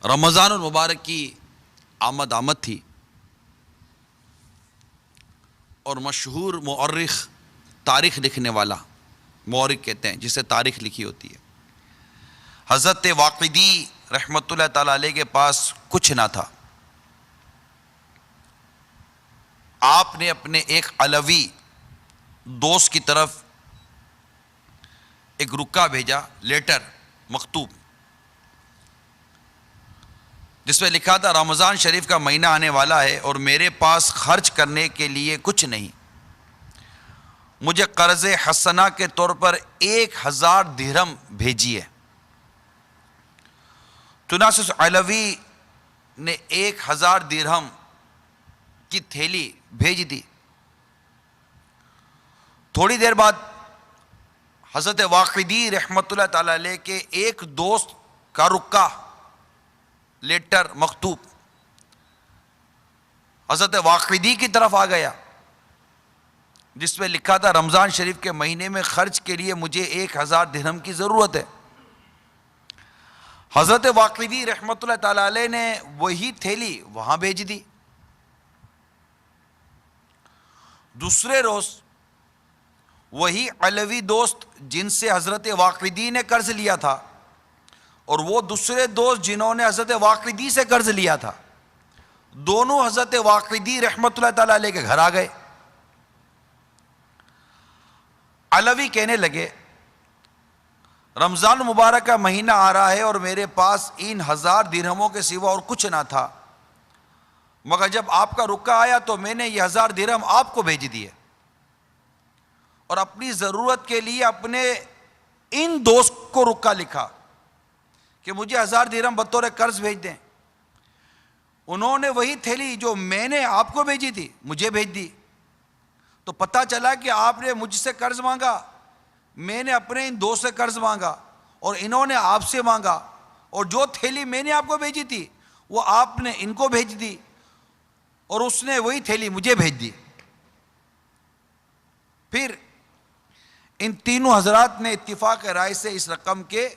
رمضان المبارک کی آمد تھی، اور مشہور مورخ، تاریخ لکھنے والا مورخ کہتے ہیں جسے تاریخ لکھی ہوتی ہے، حضرت واقدی رحمۃ اللہ تعالی علیہ کے پاس کچھ نہ تھا۔ آپ نے اپنے ایک علوی دوست کی طرف ایک رکا بھیجا، لیٹر مکتوب، جس میں لکھا تھا رمضان شریف کا مہینہ آنے والا ہے اور میرے پاس خرچ کرنے کے لیے کچھ نہیں، مجھے قرض حسنہ کے طور پر 1000 درہم بھیجیے۔ چنانچہ اس علوی نے 1000 درہم کی تھیلی بھیج دی۔ تھوڑی دیر بعد حضرت واقدی رحمۃ اللہ تعالی علیہ کے ایک دوست کا رکا لیٹر مکتوب حضرت واقدی کی طرف آ گیا، جس میں لکھا تھا رمضان شریف کے مہینے میں خرچ کے لیے مجھے 1000 درہم کی ضرورت ہے۔ حضرت واقدی رحمۃ اللہ تعالی علیہ نے وہی تھیلی وہاں بھیج دی۔ دوسرے روز وہی علوی دوست جن سے حضرت واقدی نے قرض لیا تھا، اور وہ دوسرے دوست جنہوں نے حضرت واقدی سے قرض لیا تھا، دونوں حضرت واقدی رحمۃ اللہ تعالی علیہ کے گھر آ گئے۔ علوی کہنے لگے رمضان مبارک کا مہینہ آ رہا ہے اور میرے پاس ان 1000 درہموں کے سوا اور کچھ نہ تھا، مگر جب آپ کا رکا آیا تو میں نے یہ 1000 درہم آپ کو بھیج دیے، اور اپنی ضرورت کے لیے اپنے ان دوست کو رکا لکھا کہ مجھے 1000 درہم بطور قرض بھیج دیں۔ انہوں نے وہی تھیلی جو میں نے آپ کو بھیجی تھی مجھے بھیج دی۔ تو پتہ چلا کہ آپ نے مجھ سے قرض مانگا، میں نے اپنے ان دوست سے قرض مانگا، اور انہوں نے آپ سے مانگا، اور جو تھیلی میں نے آپ کو بھیجی تھی وہ آپ نے ان کو بھیج دی، اور اس نے وہی تھیلی مجھے بھیج دی۔ پھر ان تینوں حضرات نے اتفاق رائے سے اس رقم کے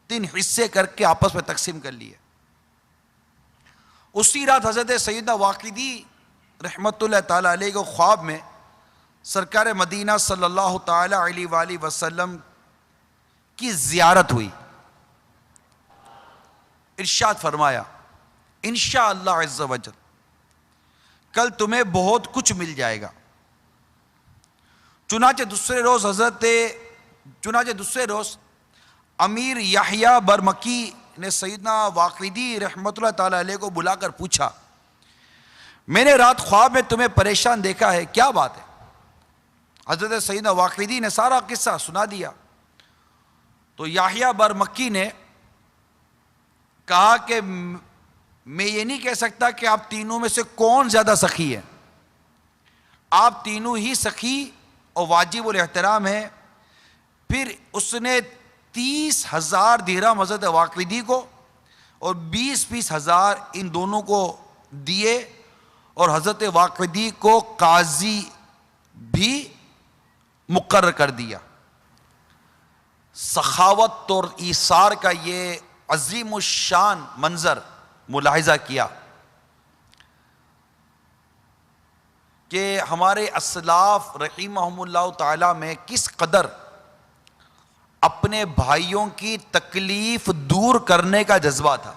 3 حصے کر کے آپس میں تقسیم کر لیے۔ اسی رات حضرت سیدنا واقدی رحمۃ اللہ تعالی علیہ کو خواب میں سرکار مدینہ صلی اللہ تعالی علیہ وآلہ وسلم کی زیارت ہوئی۔ ارشاد فرمایا انشاءاللہ عز وجل کل تمہیں بہت کچھ مل جائے گا۔ چنانچہ دوسرے روز امیر یحییٰ برمکی نے سیدنا واقدی رحمۃ اللہ تعالی علیہ کو بلا کر پوچھا میں نے رات خواب میں تمہیں پریشان دیکھا ہے، کیا بات ہے؟ حضرت سیدنا واقدی نے سارا قصہ سنا دیا۔ تو یحییٰ برمکی نے کہا کہ میں یہ نہیں کہہ سکتا کہ آپ تینوں میں سے کون زیادہ سخی ہے، آپ تینوں ہی سخی اور واجب الاحترام ہیں۔ پھر اس نے 30,000 درہم حضرت واقدی کو اور 20,000 ان دونوں کو دیے، اور حضرت واقدی کو قاضی بھی مقرر کر دیا۔ سخاوت اور ایثار کا یہ عظیم الشان منظر ملاحظہ کیا کہ ہمارے اسلاف رحمہم اللہ تعالی میں کس قدر اپنے بھائیوں کی تکلیف دور کرنے کا جذبہ تھا۔